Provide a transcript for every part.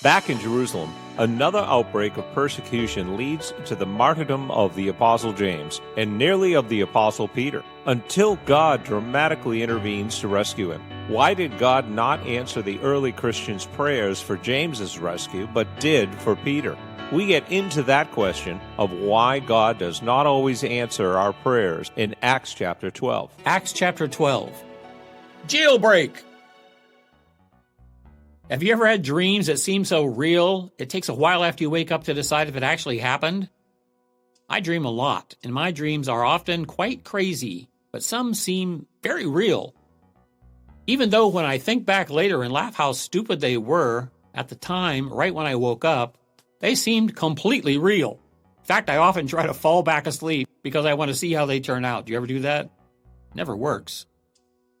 Back in Jerusalem, another outbreak of persecution leads to the martyrdom of the Apostle James and nearly of the Apostle Peter, until God dramatically intervenes to rescue him. Why did God not answer the early Christians' prayers for James's rescue, but did for Peter? We get into that question of why God does not always answer our prayers in Acts chapter 12. Acts chapter 12. Jailbreak! Have you ever had dreams that seem so real, it takes a while after you wake up to decide if it actually happened? I dream a lot, and my dreams are often quite crazy, but some seem very real. Even though when I think back later and laugh how stupid they were, at the time, right when I woke up, they seemed completely real. In fact, I often try to fall back asleep because I want to see how they turn out. Do you ever do that? Never works.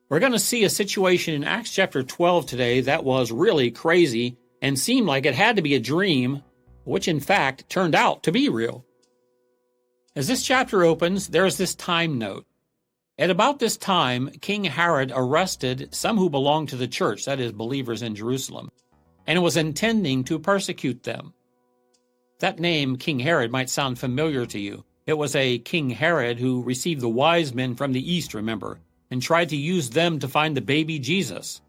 We're going to see a situation in Acts chapter 12 today that was really crazy and seemed like it had to be a dream, which in fact turned out to be real. As this chapter opens, there is this time note. At about this time, King Herod arrested some who belonged to the church, that is, believers in Jerusalem, and was intending to persecute them. That name, King Herod, might sound familiar to you. It was a King Herod who received the wise men from the east, remember, and tried to use them to find the baby Jesus.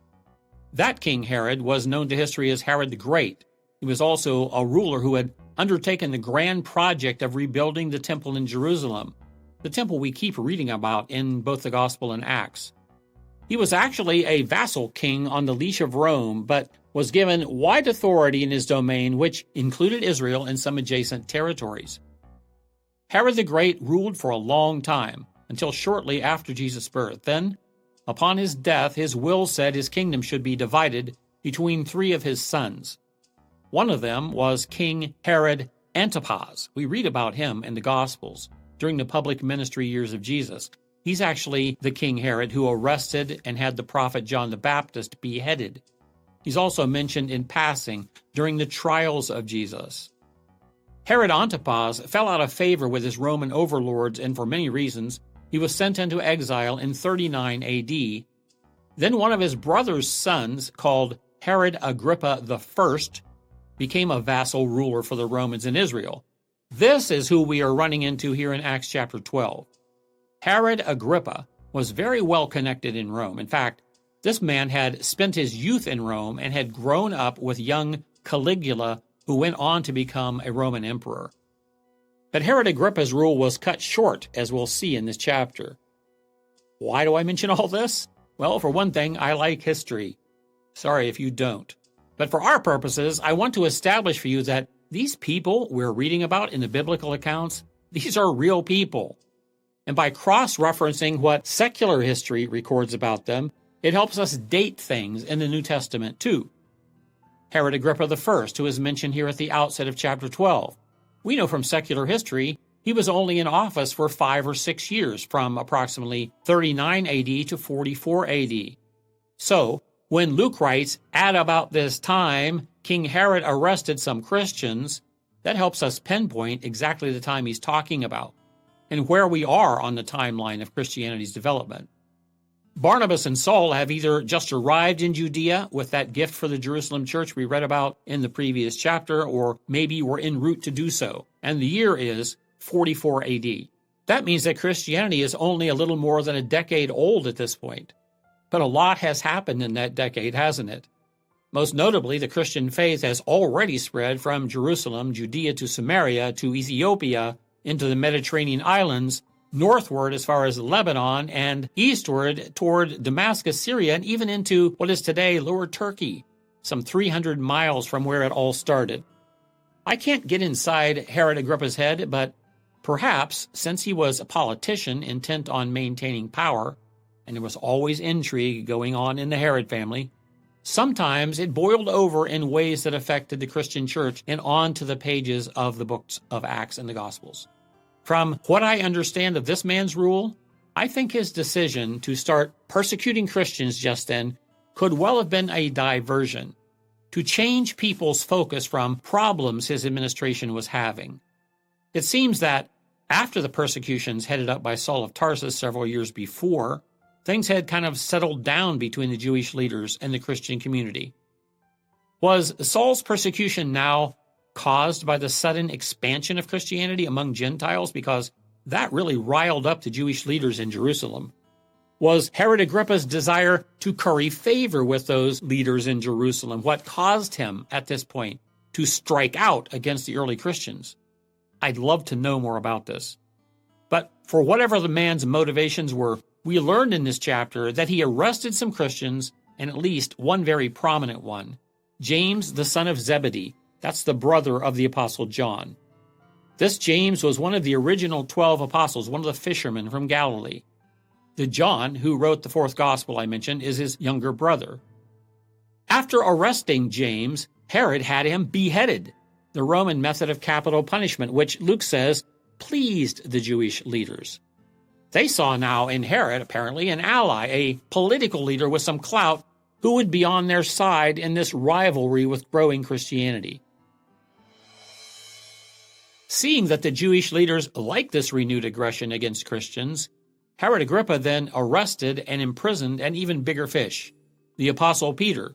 That King Herod was known to history as Herod the Great. He was also a ruler who had undertaken the grand project of rebuilding the temple in Jerusalem, the temple we keep reading about in both the Gospel and Acts. He was actually a vassal king on the leash of Rome, but was given wide authority in his domain, which included Israel and some adjacent territories. Herod the Great ruled for a long time, until shortly after Jesus' birth. Then, upon his death, his will said his kingdom should be divided between three of his sons. One of them was King Herod Antipas. We read about him in the Gospels during the public ministry years of Jesus. He's actually the King Herod who arrested and had the prophet John the Baptist beheaded. He's also mentioned in passing during the trials of Jesus. Herod Antipas fell out of favor with his Roman overlords, and for many reasons, he was sent into exile in 39 AD. Then one of his brother's sons, called Herod Agrippa I, became a vassal ruler for the Romans in Israel. This is who we are running into here in Acts chapter 12. Herod Agrippa was very well connected in Rome. In fact, this man had spent his youth in Rome and had grown up with young Caligula, who went on to become a Roman emperor. But Herod Agrippa's rule was cut short, as we'll see in this chapter. Why do I mention all this? Well, for one thing, I like history. Sorry if you don't. But for our purposes, I want to establish for you that these people we're reading about in the biblical accounts, these are real people. And by cross-referencing what secular history records about them, it helps us date things in the New Testament too. Herod Agrippa I, who is mentioned here at the outset of chapter 12. We know from secular history he was only in office for 5 or 6 years, from approximately 39 AD to 44 AD. So, when Luke writes, at about this time, King Herod arrested some Christians, that helps us pinpoint exactly the time he's talking about and where we are on the timeline of Christianity's development. Barnabas and Saul have either just arrived in Judea with that gift for the Jerusalem church we read about in the previous chapter, or maybe were en route to do so, and the year is 44 AD. That means that Christianity is only a little more than a decade old at this point. But a lot has happened in that decade, hasn't it? Most notably, the Christian faith has already spread from Jerusalem, Judea to Samaria to Ethiopia, into the Mediterranean islands, northward as far as Lebanon, and eastward toward Damascus, Syria, and even into what is today Lower Turkey, some 300 miles from where it all started. I can't get inside Herod Agrippa's head, but perhaps, since he was a politician intent on maintaining power, and there was always intrigue going on in the Herod family, sometimes it boiled over in ways that affected the Christian church and on to the pages of the books of Acts and the Gospels. From what I understand of this man's rule, I think his decision to start persecuting Christians just then could well have been a diversion, to change people's focus from problems his administration was having. It seems that after the persecutions headed up by Saul of Tarsus several years before, things had kind of settled down between the Jewish leaders and the Christian community. Was Saul's persecution now caused by the sudden expansion of Christianity among Gentiles? Because that really riled up the Jewish leaders in Jerusalem. Was Herod Agrippa's desire to curry favor with those leaders in Jerusalem what caused him at this point to strike out against the early Christians? I'd love to know more about this. But for whatever the man's motivations were, we learned in this chapter that he arrested some Christians, and at least one very prominent one, James, the son of Zebedee. That's the brother of the Apostle John. This James was one of the original 12 apostles, one of the fishermen from Galilee. The John, who wrote the fourth gospel I mentioned, is his younger brother. After arresting James, Herod had him beheaded, the Roman method of capital punishment, which Luke says pleased the Jewish leaders. They saw now in Herod, apparently, an ally, a political leader with some clout who would be on their side in this rivalry with growing Christianity. Seeing that the Jewish leaders liked this renewed aggression against Christians, Herod Agrippa then arrested and imprisoned an even bigger fish, the Apostle Peter,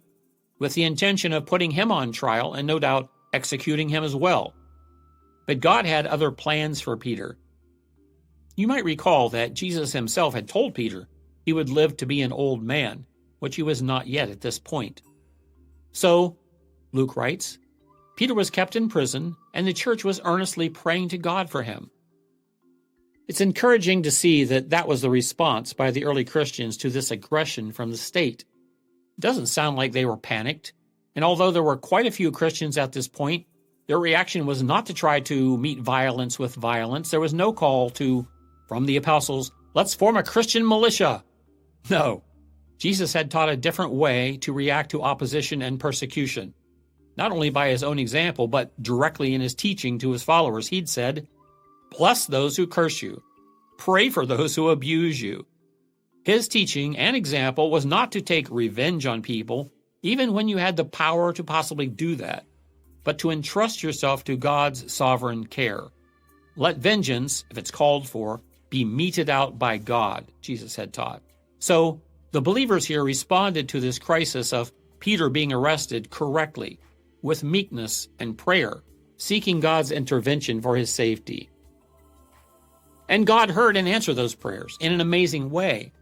with the intention of putting him on trial and no doubt executing him as well. But God had other plans for Peter. You might recall that Jesus himself had told Peter he would live to be an old man, which he was not yet at this point. So, Luke writes, Peter was kept in prison, and the church was earnestly praying to God for him. It's encouraging to see that that was the response by the early Christians to this aggression from the state. It doesn't sound like they were panicked, and although there were quite a few Christians at this point, their reaction was not to try to meet violence with violence. There was no call to, from the apostles, let's form a Christian militia. No, Jesus had taught a different way to react to opposition and persecution. Not only by his own example, but directly in his teaching to his followers. He'd said, bless those who curse you. Pray for those who abuse you. His teaching and example was not to take revenge on people, even when you had the power to possibly do that, but to entrust yourself to God's sovereign care. Let vengeance, if it's called for, be meted out by God, Jesus had taught. So the believers here responded to this crisis of Peter being arrested correctly, with meekness and prayer, seeking God's intervention for his safety. And God heard and answered those prayers in an amazing way.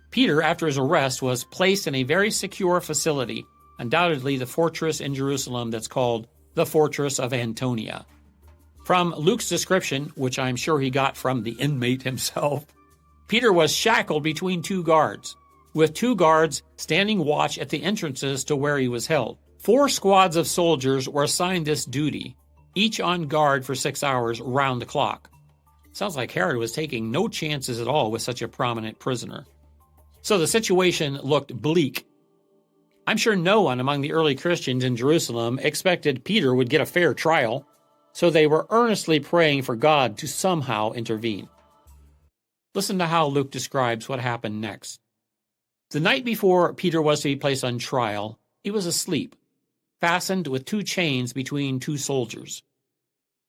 Peter, after his arrest, was placed in a very secure facility, undoubtedly the fortress in Jerusalem that's called the Fortress of Antonia. From Luke's description, which I'm sure he got from the inmate himself, Peter was shackled between two guards, with two guards standing watch at the entrances to where he was held. 4 squads of soldiers were assigned this duty, each on guard for 6 hours round the clock. Sounds like Herod was taking no chances at all with such a prominent prisoner. So the situation looked bleak. I'm sure no one among the early Christians in Jerusalem expected Peter would get a fair trial, so they were earnestly praying for God to somehow intervene. Listen to how Luke describes what happened next. The night before Peter was to be placed on trial, he was asleep, fastened with 2 chains between 2 soldiers.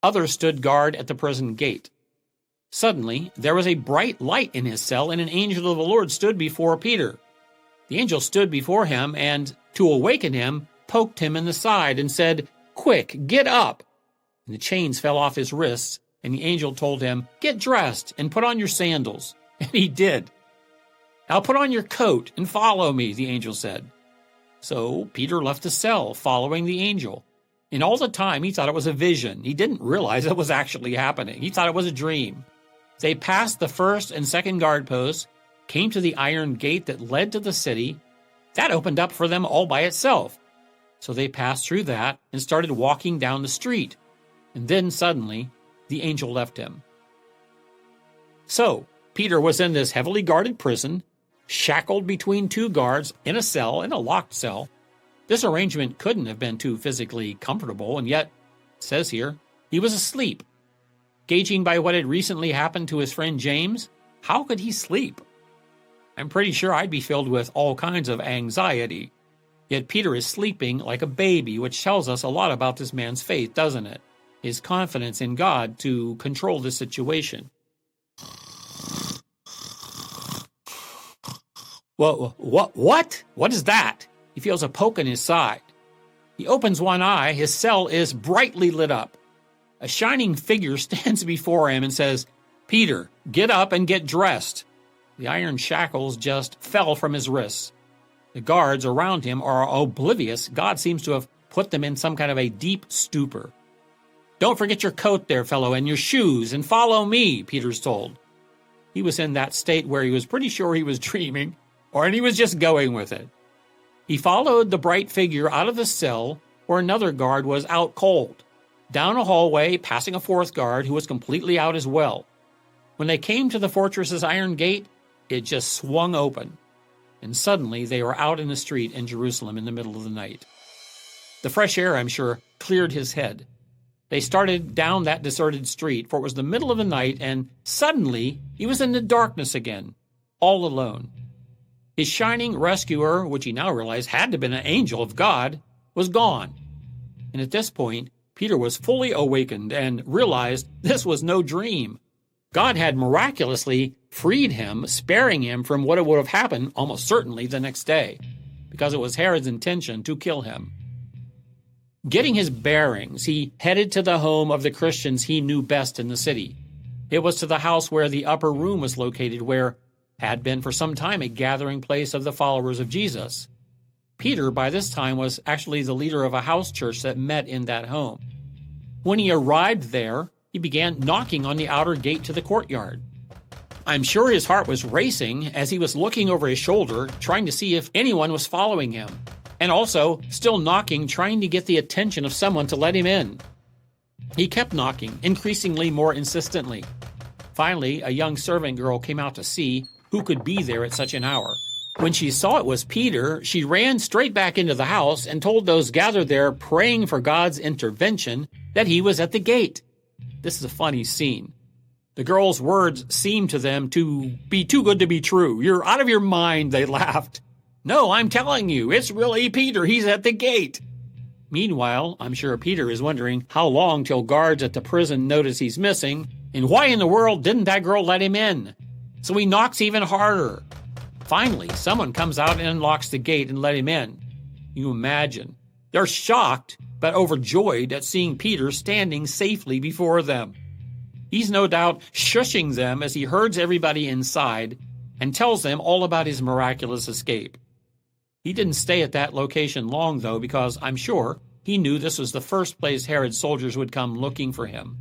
Others stood guard at the prison gate. Suddenly, there was a bright light in his cell, and an angel of the Lord stood before Peter. The angel stood before him and, to awaken him, poked him in the side and said, "Quick, get up!" And the chains fell off his wrists, and the angel told him, "Get dressed and put on your sandals." And he did. "Now put on your coat and follow me," the angel said. So Peter left the cell, following the angel. And all the time, he thought it was a vision. He didn't realize it was actually happening. He thought it was a dream. They passed the first and second guard posts, came to the iron gate that led to the city. That opened up for them all by itself. So they passed through that and started walking down the street. And then suddenly, the angel left him. So Peter was in this heavily guarded prison, shackled between 2 guards in a cell, in a locked cell. This arrangement couldn't have been too physically comfortable, and yet, it says here, he was asleep. Gauging by what had recently happened to his friend James, how could he sleep? I'm pretty sure I'd be filled with all kinds of anxiety. Yet Peter is sleeping like a baby, which tells us a lot about this man's faith, doesn't it? His confidence in God to control the situation. Well, what? What is that? He feels a poke in his side. He opens one eye. His cell is brightly lit up. A shining figure stands before him and says, "Peter, get up and get dressed." The iron shackles just fell from his wrists. The guards around him are oblivious. God seems to have put them in some kind of a deep stupor. "Don't forget your coat there, fellow, and your shoes, and follow me," Peter's told. He was in that state where he was pretty sure he was dreaming, or he was just going with it. He followed the bright figure out of the cell where another guard was out cold, down a hallway, passing a fourth guard who was completely out as well. When they came to the fortress's iron gate, it just swung open, and suddenly they were out in the street in Jerusalem in the middle of the night. The fresh air, I'm sure, cleared his head. They started down that deserted street, for it was the middle of the night, and suddenly he was in the darkness again, all alone. His shining rescuer, which he now realized had to have been an angel of God, was gone. And at this point, Peter was fully awakened and realized this was no dream. God had miraculously freed him, sparing him from what would have happened almost certainly the next day, because it was Herod's intention to kill him. Getting his bearings, he headed to the home of the Christians he knew best in the city. It was to the house where the upper room was located, where had been for some time a gathering place of the followers of Jesus. Peter, by this time, was actually the leader of a house church that met in that home. When he arrived there, he began knocking on the outer gate to the courtyard. I'm sure his heart was racing as he was looking over his shoulder, trying to see if anyone was following him, and also still knocking, trying to get the attention of someone to let him in. He kept knocking, increasingly more insistently. Finally, a young servant girl came out to see who could be there at such an hour. When she saw it was Peter, she ran straight back into the house and told those gathered there praying for God's intervention that he was at the gate. This is a funny scene. The girl's words seemed to them to be too good to be true. "You're out of your mind," they laughed. "No, I'm telling you, it's really Peter. He's at the gate." Meanwhile, I'm sure Peter is wondering how long till guards at the prison notice he's missing, and why in the world didn't that girl let him in? So he knocks even harder. Finally, someone comes out and unlocks the gate and let him in. You imagine. They're shocked, but overjoyed at seeing Peter standing safely before them. He's no doubt shushing them as he herds everybody inside and tells them all about his miraculous escape. He didn't stay at that location long, though, because I'm sure he knew this was the first place Herod's soldiers would come looking for him.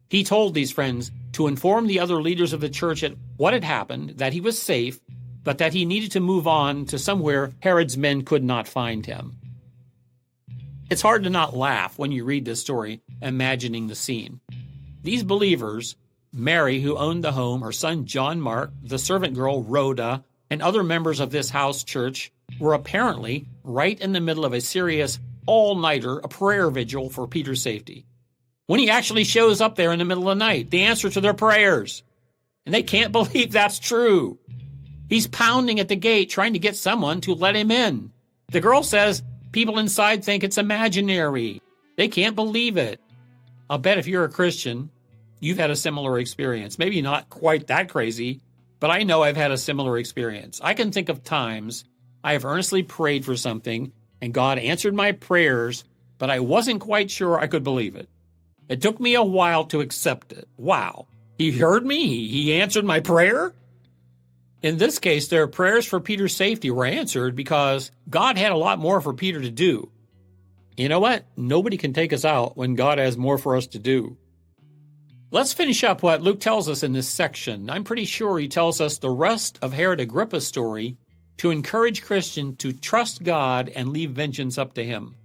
He told these friends to inform the other leaders of the church at what had happened, that he was safe, but that he needed to move on to somewhere Herod's men could not find him. It's hard to not laugh when you read this story, imagining the scene. These believers, Mary, who owned the home, her son John Mark, the servant girl Rhoda, and other members of this house church were apparently right in the middle of a serious all-nighter, a prayer vigil for Peter's safety. When he actually shows up there in the middle of the night, the answer to their prayers. And they can't believe that's true. He's pounding at the gate trying to get someone to let him in. The girl says people inside think it's imaginary. They can't believe it. I'll bet if you're a Christian, you've had a similar experience. Maybe not quite that crazy, but I know I've had a similar experience. I can think of times I have earnestly prayed for something, and God answered my prayers, but I wasn't quite sure I could believe it. It took me a while to accept it. Wow, he heard me? He answered my prayer? In this case, their prayers for Peter's safety were answered because God had a lot more for Peter to do. You know what? Nobody can take us out when God has more for us to do. Let's finish up what Luke tells us in this section. I'm pretty sure he tells us the rest of Herod Agrippa's story to encourage Christians to trust God and leave vengeance up to him.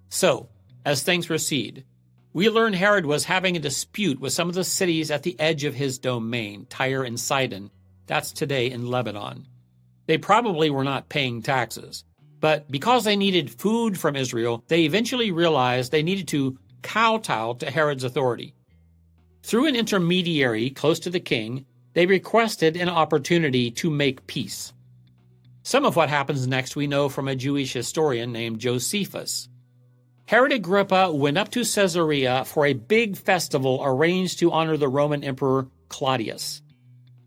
So, as things proceed, we learn Herod was having a dispute with some of the cities at the edge of his domain, Tyre and Sidon. That's today in Lebanon. They probably were not paying taxes, but because they needed food from Israel, they eventually realized they needed to kowtow to Herod's authority. Through an intermediary close to the king, they requested an opportunity to make peace. Some of what happens next we know from a Jewish historian named Josephus. Herod Agrippa went up to Caesarea for a big festival arranged to honor the Roman Emperor Claudius.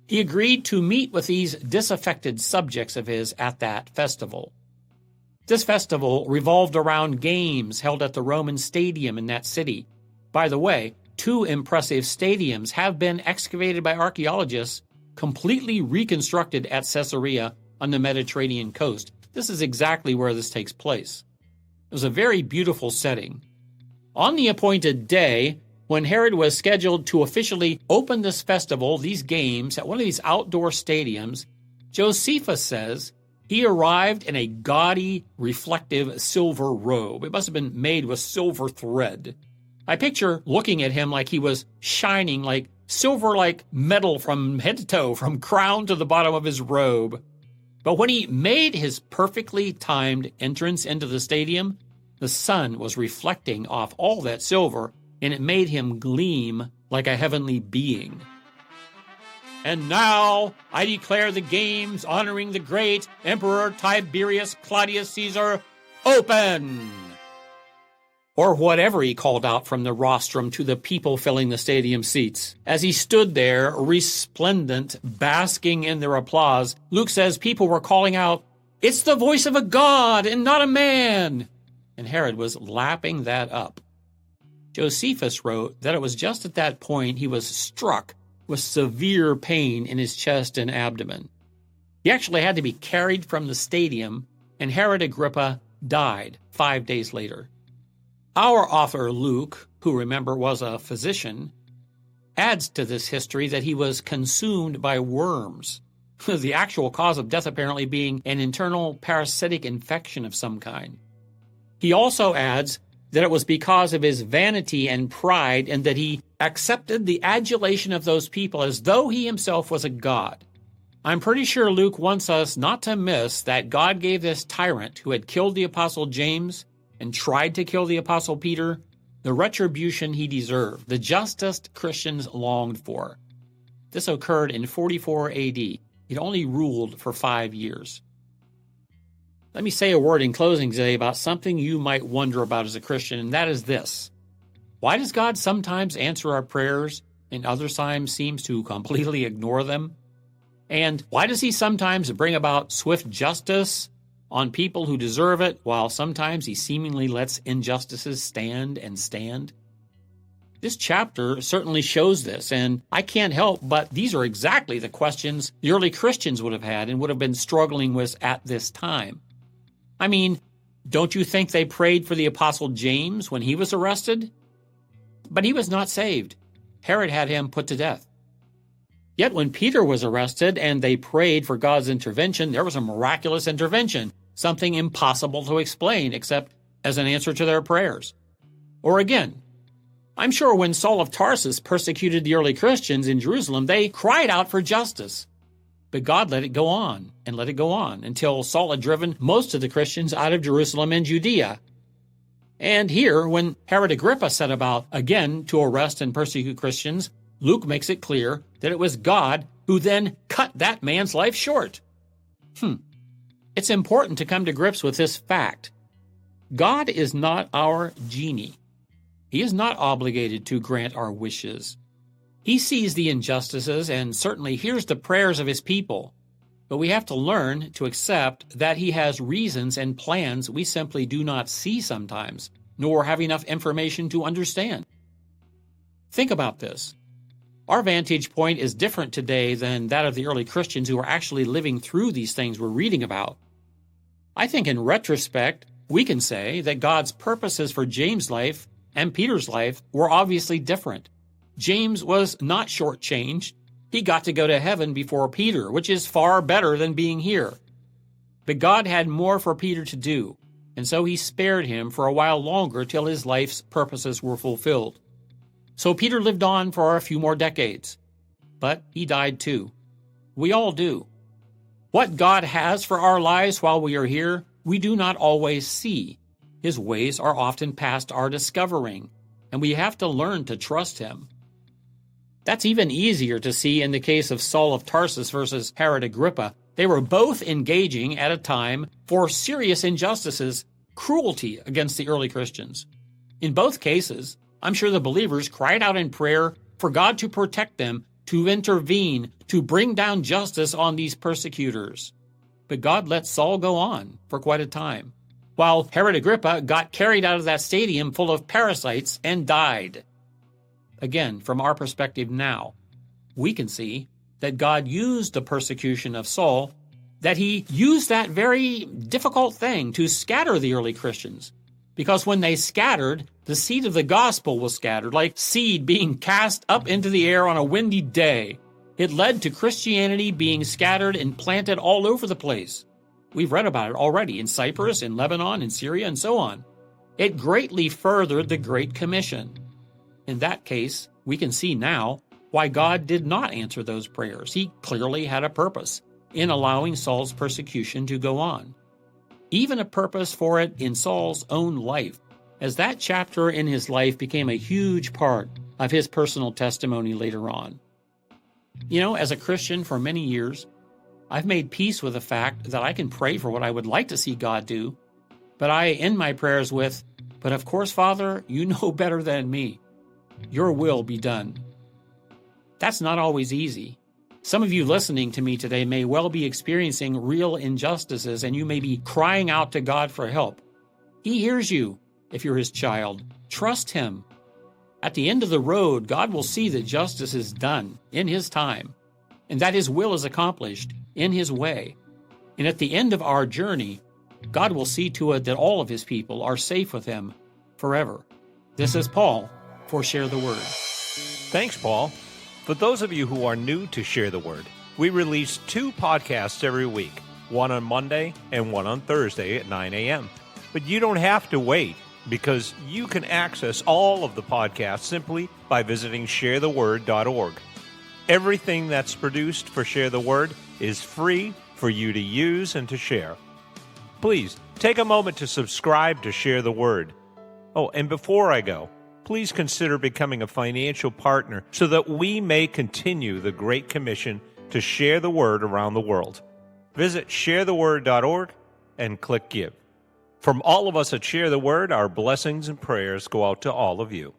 He agreed to meet with these disaffected subjects of his at that festival. This festival revolved around games held at the Roman stadium in that city. By the way, 2 impressive stadiums have been excavated by archaeologists, completely reconstructed at Caesarea on the Mediterranean coast. This is exactly where this takes place. It was a very beautiful setting. On the appointed day, when Herod was scheduled to officially open this festival, these games, at one of these outdoor stadiums, Josephus says he arrived in a gaudy, reflective silver robe. It must have been made with silver thread. I picture looking at him like he was shining like silver like metal from head to toe, from crown to the bottom of his robe. But when he made his perfectly timed entrance into the stadium, the sun was reflecting off all that silver, and it made him gleam like a heavenly being. And now I declare the games honoring the great Emperor Tiberius Claudius Caesar open! Or whatever he called out from the rostrum to the people filling the stadium seats. As he stood there, resplendent, basking in their applause, Luke says people were calling out, "It's the voice of a god and not a man!" And Herod was lapping that up. Josephus wrote that it was just at that point he was struck with severe pain in his chest and abdomen. He actually had to be carried from the stadium, and Herod Agrippa died 5 days later. Our author, Luke, who remember was a physician, adds to this history that he was consumed by worms, the actual cause of death apparently being an internal parasitic infection of some kind. He also adds that it was because of his vanity and pride and that he accepted the adulation of those people as though he himself was a god. I'm pretty sure Luke wants us not to miss that God gave this tyrant who had killed the Apostle James and tried to kill the Apostle Peter the retribution he deserved, the justice Christians longed for. This occurred in 44 AD. It only ruled for 5 years. Let me say a word in closing today about something you might wonder about as a Christian, and that is this. Why does God sometimes answer our prayers and other times seems to completely ignore them? And why does he sometimes bring about swift justice on people who deserve it, while sometimes he seemingly lets injustices stand and stand? This chapter certainly shows this, and I can't help but these are exactly the questions the early Christians would have had and would have been struggling with at this time. I mean, don't you think they prayed for the Apostle James when he was arrested? But he was not saved. Herod had him put to death. Yet when Peter was arrested and they prayed for God's intervention, there was a miraculous intervention, something impossible to explain except as an answer to their prayers. Or again, I'm sure when Saul of Tarsus persecuted the early Christians in Jerusalem, they cried out for justice. But God let it go on and let it go on until Saul had driven most of the Christians out of Jerusalem and Judea. And here, when Herod Agrippa set about again to arrest and persecute Christians, Luke makes it clear that it was God who then cut that man's life short. It's important to come to grips with this fact. God is not our genie. He is not obligated to grant our wishes. He sees the injustices and certainly hears the prayers of his people, but we have to learn to accept that he has reasons and plans we simply do not see sometimes, nor have enough information to understand. Think about this. Our vantage point is different today than that of the early Christians who are actually living through these things we're reading about. I think in retrospect, we can say that God's purposes for James' life and Peter's life were obviously different. James was not shortchanged. He got to go to heaven before Peter, which is far better than being here. But God had more for Peter to do, and so he spared him for a while longer till his life's purposes were fulfilled. So Peter lived on for a few more decades, but he died too. We all do. What God has for our lives while we are here, we do not always see. His ways are often past our discovering, and we have to learn to trust him. That's even easier to see in the case of Saul of Tarsus versus Herod Agrippa. They were both engaging at a time for serious injustices, cruelty against the early Christians. In both cases, I'm sure the believers cried out in prayer for God to protect them, to intervene, to bring down justice on these persecutors. But God let Saul go on for quite a time. while Herod Agrippa got carried out of that stadium full of parasites and died. Again, from our perspective now, we can see that God used the persecution of Saul, that he used that very difficult thing to scatter the early Christians. Because when they scattered, the seed of the gospel was scattered, like seed being cast up into the air on a windy day. It led to Christianity being scattered and planted all over the place. We've read about it already in Cyprus, in Lebanon, in Syria, and so on. It greatly furthered the Great Commission. In that case, we can see now why God did not answer those prayers. He clearly had a purpose in allowing Saul's persecution to go on. Even a purpose for it in Saul's own life, as that chapter in his life became a huge part of his personal testimony later on. You know, as a Christian for many years, I've made peace with the fact that I can pray for what I would like to see God do, but I end my prayers with, "But of course, Father, you know better than me. Your will be done." That's not always easy. Some of you listening to me today may well be experiencing real injustices, and you may be crying out to God for help. He hears you if you're his child. Trust him. At the end of the road, God will see that justice is done in his time, and that his will is accomplished in his way. And at the end of our journey, God will see to it that all of his people are safe with him forever. This is Paul for Share the Word. Thanks, Paul. For those of you who are new to Share the Word, we release 2 podcasts every week, one on Monday and one on Thursday at 9 a.m. But you don't have to wait, because you can access all of the podcasts simply by visiting sharetheword.org. Everything that's produced for Share the Word is free for you to use and to share. Please take a moment to subscribe to Share the Word. Oh, and before I go, please consider becoming a financial partner so that we may continue the Great Commission to share the Word around the world. Visit sharetheword.org and click Give. From all of us at Share the Word, our blessings and prayers go out to all of you.